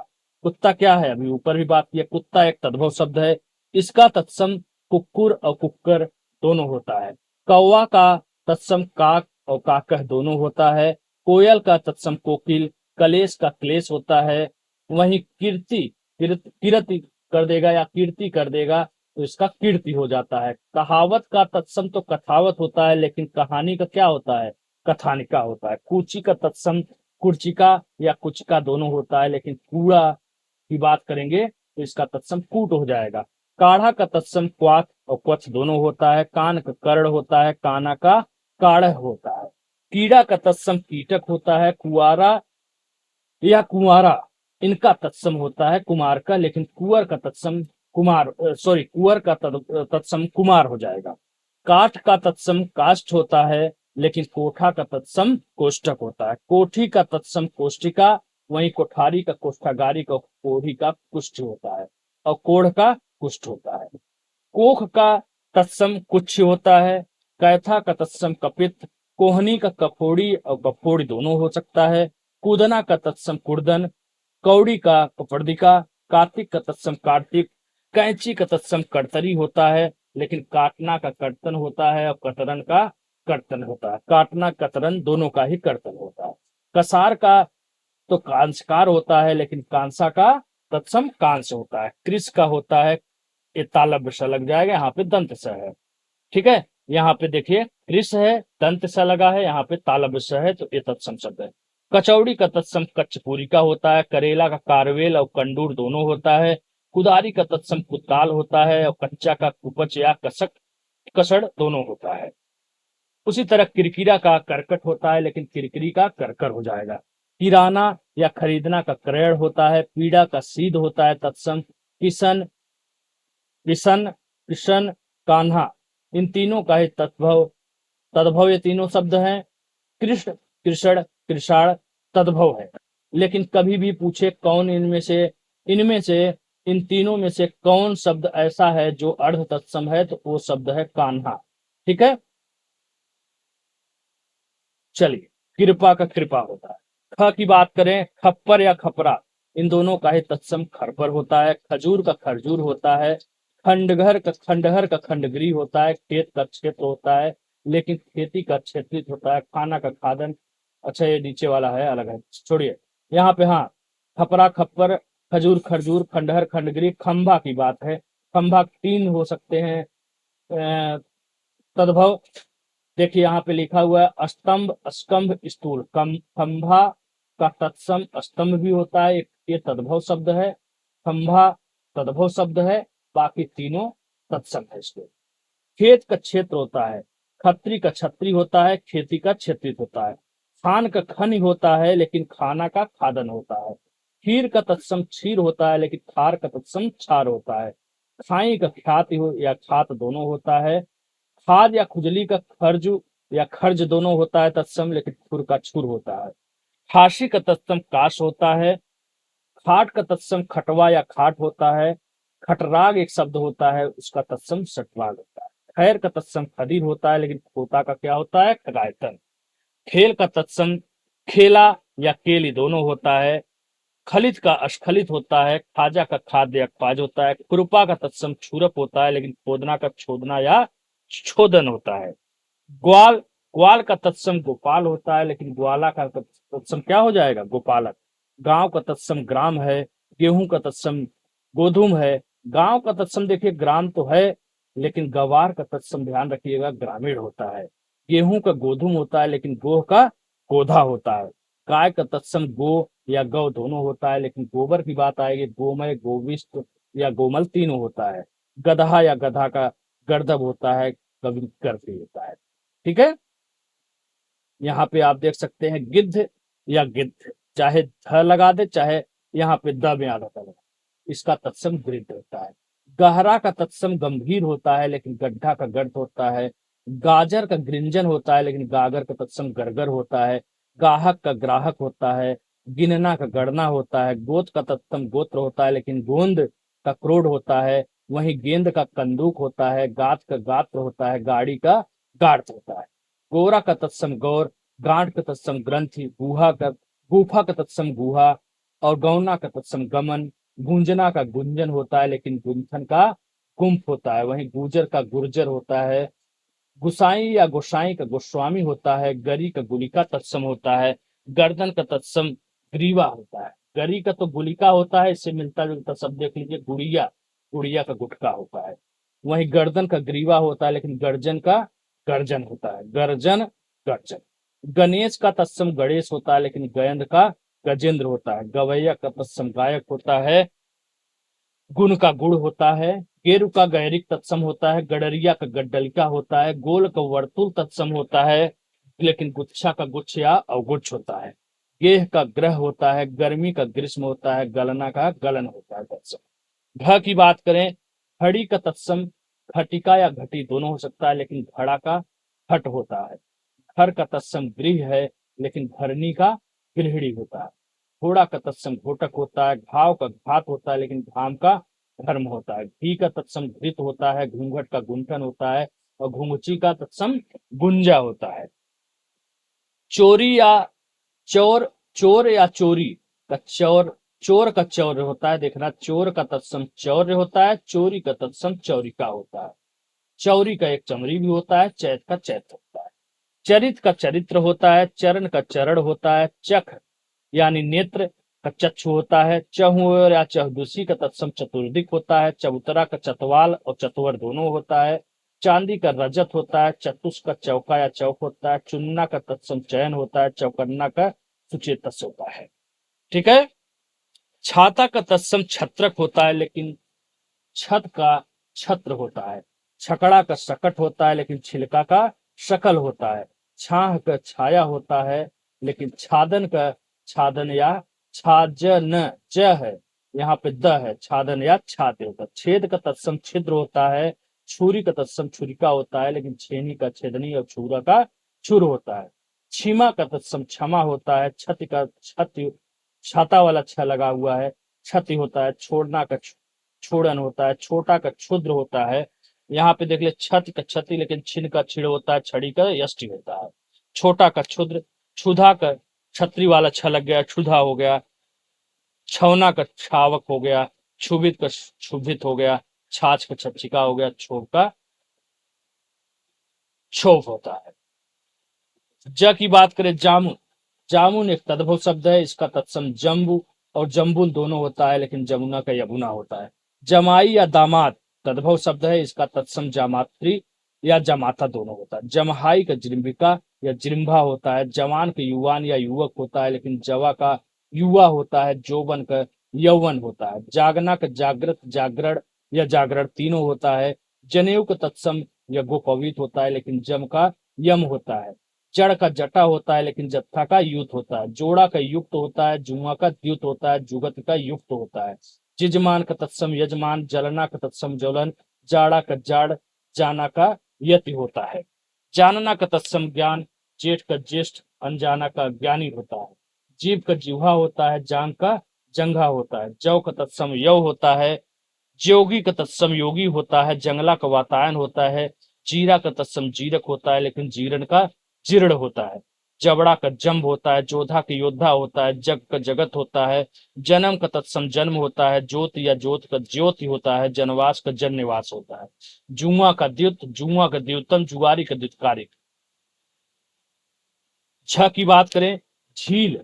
कुत्ता क्या है, अभी ऊपर भी बात की, कुत्ता एक तद्भव शब्द है। इसका तत्सम कुक्कुर और कुक्कर दोनों होता है। कौवा का तत्सम काक और काकह दोनों होता है। कोयल का तत्सम कोकिल, कलेश का क्लेश होता है। वहीं कीर्ति कर देगा या कीर्ति कर देगा तो इसका कीर्ति हो जाता है। कहावत का तत्सम तो कथावत होता है, लेकिन कहानी का क्या होता है? कथानिका होता है। कूची का तत्सम कुर्चिका या कुचका दोनों होता है, लेकिन कूड़ा की बात करेंगे तो इसका तत्सम कूट हो जाएगा। काढ़ा का तत्सम क्वाथ और क्वच दोनों होता है। कान का कर्ण होता है, काना का काढ़ होता है। कीड़ा का तत्सम कीटक होता है। कुआरा या कुंवारा, इनका तत्सम होता है कुमार का, लेकिन कुंवर का तत्सम कुंवर का तत्सम कुमार हो जाएगा। काठ का तत्सम काष्ठ होता है, लेकिन कोठा का तत्सम कोष्ठक होता है। कोठी का तत्सम कोष्ठिका, वहीं कोठारी का कोष्ठागारी का कोढ़ी का कुष्ठ होता है, और कोढ़ का कुष्ठ होता है। कोख का तत्सम कुच्छ होता है। कैथा का तत्सम कपित, कोहनी का कफोड़ी और कफोड़ी दोनों हो सकता है। कूदना का तत्सम कुर्दन, कौड़ी का कपर्दिका, कार्तिक का तत्सम कार्तिक। कैंची का तत्सम कर्तरी होता है, लेकिन काटना का कर्तन होता है और कतरन का कर्तन होता है। काटना कतरन दोनों का ही कर्तन होता है। कसार का तो कांसकार होता है, लेकिन कांसा का तत्सम कांस होता है। कृष का होता है, ये तालव्य स लग जाएगा, यहाँ पे दंत स है। ठीक है, यहाँ पे देखिए कृष है, दंत स लगा है, यहाँ पे तालव्य स है, तो ये तत्सम शब्द है। कचौड़ी का तत्सम कच्चपूरी का होता है। करेला का कारवेल और कंडूर दोनों होता है। कुदारी का तत्सम कुताल होता है, और कच्चा का कुपच या कसड़ दोनों होता है। उसी तरह किरकिरा का करकट होता है, लेकिन किरकिरी का करकर हो जाएगा। किराना या खरीदना का क्रय होता है। पीड़ा का सीध होता है तत्सम। किशन, किशन, किशन, कान्हा, इन तीनों का ही तद्भव तद्भव ये तीनों शब्द हैं। कृष्ण, कृषण, कृषाण तद्भव है। लेकिन कभी भी पूछे कौन इनमें से इन तीनों में से कौन शब्द ऐसा है जो अर्ध तत्सम है, तो वो शब्द है कान्हा। ठीक है, चलिए। कृपा का कृपा होता है। ख की बात करें, खप्पर या खपरा, इन दोनों का ही तत्सम खरपर होता है। खजूर का खरजूर होता है। खंडहर का खंडगृह होता है। खेत का क्षेत्र होता है, लेकिन खेती का क्षेत्रित होता है। खाना का खादन, अच्छा ये नीचे वाला है, अलग है, छोड़िए। यहाँ पे हाँ, खपरा खप्पर, खजूर खरजूर, खंडहर खंडगृह, खंभा की बात है। खंभा तीन हो सकते हैं तद्भव। देखिए यहाँ पे लिखा हुआ है स्तंभ, स्कंभ, स्थूल। खंभा का तत्सम स्तंभ भी होता है, ये तद्भव शब्द है। खंभा तद्भव शब्द है, बाकी तीनों तत्सम है इसके। खेत का क्षेत्र होता है, खत्री का छत्री होता है, खेती का क्षेत्रित होता है। खान का खन होता है, लेकिन खाना का खादन होता है। खीर का तत्सम क्षीर होता है, लेकिन खार का तत्सम क्षार होता है। खाई का ख्याति हो या खात दोनों होता है। खाद या खुजली का खर्ज या खर्ज दोनों होता है तत्सम, लेकिन खुर का छुर होता है। खासी का तत्सम काश होता है। खाट का तत्सम खटवा या खाट होता है। खटराग एक शब्द होता है, उसका तत्सम सटराग होता है। खैर का तत्सम खदीर होता है, लेकिन खोता का क्या होता है, खगायतन। खेल का तत्सम खेला या केली दोनों होता है। खलित का अस्खलित होता है। खाजा का खाद्य या खाज होता है। कृपा का तत्सम छूरप होता है, लेकिन खोदना का छोदना या छोदन होता है। ग्वाल ग्वाल का तत्सम गोपाल होता है, लेकिन ग्वाला का तत्सम क्या हो जाएगा, गोपालक। गांव का तत्सम ग्राम है। गेहूं का तत्सम गोधूम है। गांव का तत्सम देखिए ग्राम तो है, लेकिन गवार का तत्सम ध्यान रखिएगा ग्रामीण होता है। गेहूं का गोधूम होता है, लेकिन गोह का गोधा होता है। गाय का तत्सम गो या गौ दोनों होता है, लेकिन गोबर की बात आएगी गोमय, गोविष्ट या गोमल तीनों होता है। गधा या गधा का गर्दभ होता है, कभी गर्भ भी होता है। ठीक है, यहाँ पे आप देख सकते हैं गिद्ध या गिद्ध, चाहे ध लगा दे चाहे यहाँ पे द में आधा लगा, इसका तत्सम गृद्ध होता है। गहरा का तत्सम गंभीर होता है, लेकिन गड्ढा का गर्द होता है। गाजर का गृंजन होता है, लेकिन गागर का तत्सम गरगर होता है। गाहक का ग्राहक होता है। गिनना का गणना होता है। गोत का तत्सम गोत्र होता है, लेकिन गोंद का क्रोध होता है। वहीं गेंद का कंदूक होता है। गात का गात्र होता है। गाड़ी का गार्थ होता है। गोरा का तत्सम गौर, गांठ का तत्सम ग्रंथि, गुफा का तत्सम गुहा, और गौना का तत्सम गमन। गूंजना का गुंजन होता है, लेकिन गुंथन का गुम्फ होता है। वहीं गुजर का गुर्जर होता है। गुसाई या गोसाई का गोस्वामी होता है। गरी का गुलिका तत्सम होता है। गर्दन का तत्सम ग्रीवा होता है। गरी का तो गुलिका होता है, इससे मिलता जुलता शब्द देख लीजिए गुड़िया, गुड़िया का गुटका होता है। वहीं गर्दन का ग्रीवा होता है, लेकिन गर्जन का गर्जन होता है। गर्जन गर्जन। गणेश का तत्सम गणेश होता है, लेकिन गयंद का गजेंद्र होता है। गवैया का तत्सम गायक होता है। गुण का गुड़ होता है। गेरु का गैरिक तत्सम होता है। गडरिया का गड्डलिका होता है। गोल का वर्तुल तत्सम होता है, लेकिन गुच्छा का गुच्छ या अवगुच्छ होता है। गेह का ग्रह होता है। गर्मी का ग्रीष्म होता है। गलना का गलन होता है तत्सम। घ की बात करें, घड़ी का तत्सम घटिका या घटी दोनों हो सकता है, लेकिन घड़ा का घट होता है। घर का तत्सम गृह है, लेकिन घरनी का गृहिणी होता है। घोड़ा का तत्सम घोटक होता है। घाव का घात होता है, लेकिन घाम का धर्म होता है। घी का तत्सम घृत होता है। घूंघट का गुंठन होता है, और घुंघची का तत्सम गुंजा होता है। चोरी या चोर, चोर या चोरी का चौर, चोर का चौर होता है। देखना, चोर का तत्सम चौर्य होता है। चोरी का तत्सम चौरिका होता है। चौरी का एक चमरी भी होता है। चैत का चैत होता है। चरित का चरित्र होता है। चरण का चरण होता है। चख यानी नेत्र का चक्षु होता है। चहुओर या चहुदुशी का तत्सम चतुर्दिक होता है। चबूतरा का चतवाल और चतवर दोनों होता है। चांदी का रजत होता है। चतुष का चौका या चौक होता है। चुन्ना का तत्सम चयन होता है। चौकन्ना का सुचेतस होता है। ठीक है, छाता का तत्सम छत्रक होता है, लेकिन छत का छत्र होता है। छकड़ा का सकट होता है, लेकिन छिलका का शकल होता है। छाह का छाया होता है, लेकिन छादन का छादन या छाजन च है, यहाँ पे द है। छादन या छाते होता है। छेद का तत्सम छिद्र होता है। छुरी का तत्सम छुरिका होता है, लेकिन छेनी का छेदनी और छुरा का छुर होता है। क्षमा का तत्सम क्षमा होता है। क्षति का क्षति छाता वाला छ लगा हुआ है, क्षति होता है। छोड़ना का छोड़न होता है। छोटा का क्षुद्र होता है। यहाँ पे देख ले छत का क्षति, लेकिन छिन का छिड़ होता है। छड़ी का यष्टि होता है। छोटा का क्षुद्र। क्षुधा का छतरी वाला छ लग गया, क्षुधा हो गया। छौना का छावक हो गया। क्षुभित का क्षुभित हो गया। छाछ का छचिका हो गया। क्षोभ का क्षोभ होता है। ज की बात करें जामुन, जामुन एक तद्भव शब्द है, इसका तत्सम जम्बू और जम्बुल दोनों होता है, लेकिन जमुना का यमुना होता है। जमाई या दामाद तद्भव शब्द है, इसका तत्सम जामात्री या जमाता दोनों होता है। जमहाई का जृंभिका या जृंभा होता है। जवान का युवान या युवक होता है, लेकिन जवा का युवा होता है। जोबन का यौवन होता है। जागना का जागृत जागरण या जागरण तीनों होता है। जनेऊ का तत्सम या गोपवीत होता है, लेकिन जम का यम होता है। जड़ का जटा होता है, लेकिन जत्था का युत होता है। जोड़ा का युक्त होता है। जुआ का द्युत होता है। जुगत का युक्त होता है। जिजमान का तत्सम यजमान। जलना का तत्सम ज्वलन। जाड़ा का जाड़ जाना का यति होता है। जानना का तत्सम ज्ञान। जेठ का ज्येष्ठ। अनजाना का ज्ञानी होता है। जीव का जिह्वा होता है। जांग का जंघा होता है। जौ का तत्सम यव होता है। ज्योगी का तत्सम योगी होता है। जंगला का वातायन होता है। जीरा का तत्सम जीरक होता है, लेकिन जीरण का जीर्ण होता है। जबड़ा का जंभ होता है। जोधा का योद्धा होता है। जग का जगत होता है। जन्म का तत्सम जन्म होता है। ज्योत या ज्योत का ज्योति होता है। जनवास का जन निवास होता है। जुआ का द्युत। जुआ का द्युतम। जुआरी का द्युतकारी। झ की बात करें, झील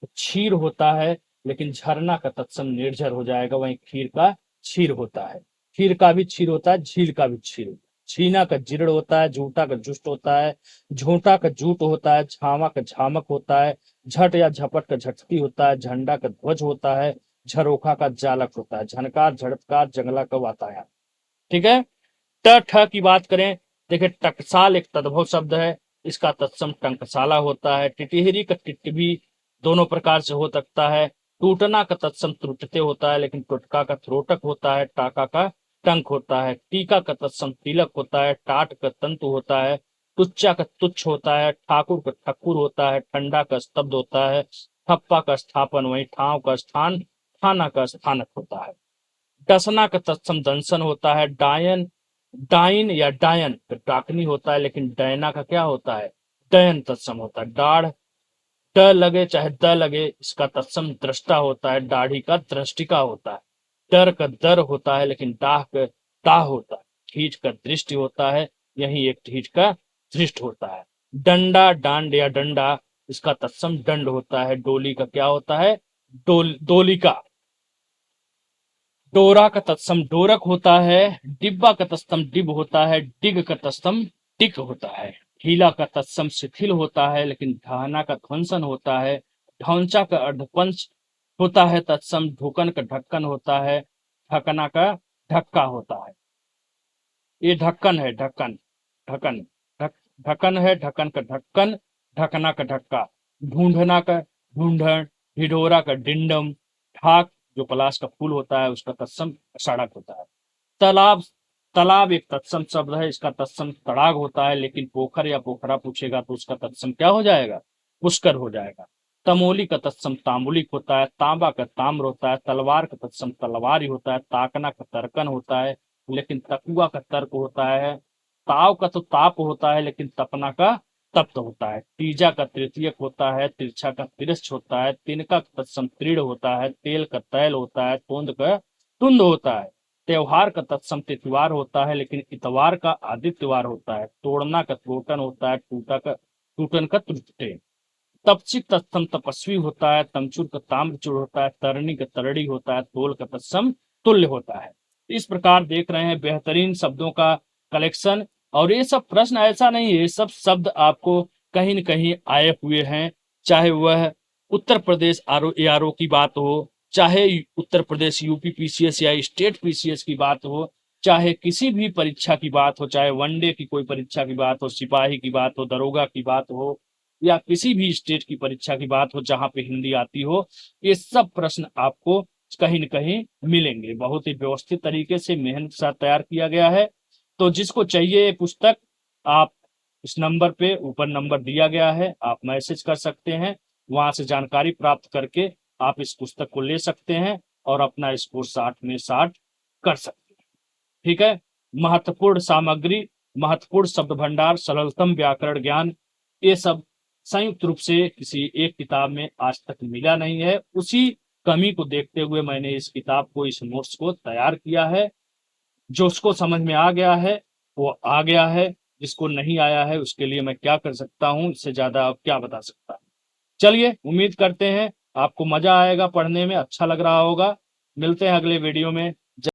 क्षीर होता है, लेकिन झरना का तत्सम निर्झर हो जाएगा। वहीं खीर का क्षीर होता है। खीर का भी क्षीर होता है। झील का भी क्षीर होता है। छीना का जीर्ण होता है। झूठा का जुष्ट होता है। झूठा का जूट होता है। झामा का झामक होता है। झट या झपट का झटकी होता है। झंडा का ध्वज होता है। झरोखा का जालक होता है। झनकार झड़पकार जंगला का वातायन। ठीक है। ट ठ की बात करें, देखिए टकसाल एक तद्भव शब्द है, इसका तत्सम टंकसाला होता है। टिटिहरी का टिटवी दोनों प्रकार से हो सकता है। टूटना का तत्सम त्रुटते होता है, लेकिन टुटका का त्रोटक होता है। टाका का टंक होता है। टीका का तत्सम तिलक होता है। टाट का तंतु होता है। टुच्चा का तुच्छ होता है। ठाकुर का ठक्कुर होता है। ठंडा का स्तब्ध होता है। ठप्पा का स्थापन, वही ठाव का स्थान, थाना का स्थानक होता है। डसना का तत्सम दंसन होता है। डायन डाइन या डायन तो डाकनी होता है, लेकिन डैना का क्या होता है, डयन तत्सम होता है। डाढ़ ड लगे चाहे द लगे, इसका तत्सम दृष्टा होता है। दाढ़ी का दृष्टिका होता है। डर का दर होता है, लेकिन डाह का दाह होता है। ठीठ का दृष्टि होता है, यही एक ठीठ का दृष्ट होता है। डंडा डांड या डंडा, इसका तत्सम दंड होता है। डोली का क्या होता है, डोली का। डोरा का तत्सम डोरक होता है। डिब्बा का तत्सम डिब होता है। डिग का तत्सम टिक होता है। ढीला का तत्सम शिथिल होता है, लेकिन ढहना का ध्वंसन होता है। ढौंचा का अर्धपंच होता है। तत्सम ढुकन का ढक्कन होता है। ढकना का ढक्का होता है। ये ढक्कन है, ढक्कन ढक्कन ढक ढक्कन है। ढक्कन का ढक्कन। ढकना का ढक्का। ढूंढना का ढूंढन। ढिढोरा का डिंडम। ढाक जो पलाश का फूल होता है, उसका तत्सम सड़क होता है। तालाब, तालाब एक तत्सम शब्द है, इसका तत्सम तड़ाग होता है, लेकिन पोखर या पोखरा पूछेगा तो उसका तत्सम क्या हो जाएगा, पुष्कर हो जाएगा। तमोली का तत्सम तांबुलिक होता है। तांबा का ताम्र होता है। तलवार का तत्सम तलवार ही होता है। ताकना का तर्कन होता है, लेकिन तकुआ का तर्क होता है। ताव का तो ताप होता है, लेकिन तपना का तप्त होता है। तीजा का तृतीयक होता है। तिरछा का तिरछ होता है। तिनका का तत्सम तीर्ण होता है। तेल का तैल होता है। तोंद का तुंद होता है। त्योहार का तत्सम तिथवार होता है, लेकिन इतवार का आदित्यवार होता है। तोड़ना का त्रोटन होता है। टूटा का टूटन का त्रुटते। तपचिक तत्सम तपस्वी होता है। तमचुर का ताम्रचूर होता है। तरणी का तरड़ी होता है। तोल का तत्सम तुल्य होता है। इस प्रकार देख रहे हैं बेहतरीन शब्दों का कलेक्शन। और ये सब प्रश्न ऐसा नहीं है, ये सब शब्द आपको कहीं न कहीं आए हुए हैं, चाहे वह उत्तर प्रदेश आरओ एआरओ की बात हो, चाहे उत्तर प्रदेश यूपी पीसीएस या स्टेट पीसीएस की बात हो, चाहे किसी भी परीक्षा की बात हो, चाहे वनडे की कोई परीक्षा की बात हो, सिपाही की बात हो, दरोगा की बात हो, या किसी भी स्टेट की परीक्षा की बात हो जहां पे हिंदी आती हो, ये सब प्रश्न आपको कहीं न कहीं मिलेंगे। बहुत ही व्यवस्थित तरीके से मेहनत के साथ तैयार किया गया है। तो जिसको चाहिए ये पुस्तक, आप इस नंबर पे, ऊपर नंबर दिया गया है, आप मैसेज कर सकते हैं। वहां से जानकारी प्राप्त करके आप इस पुस्तक को ले सकते हैं और अपना स्कोर 60 में 60 कर सकते हैं। ठीक है। महत्वपूर्ण सामग्री, महत्वपूर्ण शब्द भंडार, सरलतम व्याकरण ज्ञान, ये सब संयुक्त रूप से किसी एक किताब में आज तक मिला नहीं है। उसी कमी को देखते हुए मैंने इस किताब को, इस नोट्स को तैयार किया है। जो उसको समझ में आ गया है वो आ गया है, जिसको नहीं आया है उसके लिए मैं क्या कर सकता हूँ, इससे ज्यादा अब क्या बता सकता हूँ। चलिए, उम्मीद करते हैं आपको मजा आएगा, पढ़ने में अच्छा लग रहा होगा। मिलते हैं अगले वीडियो में।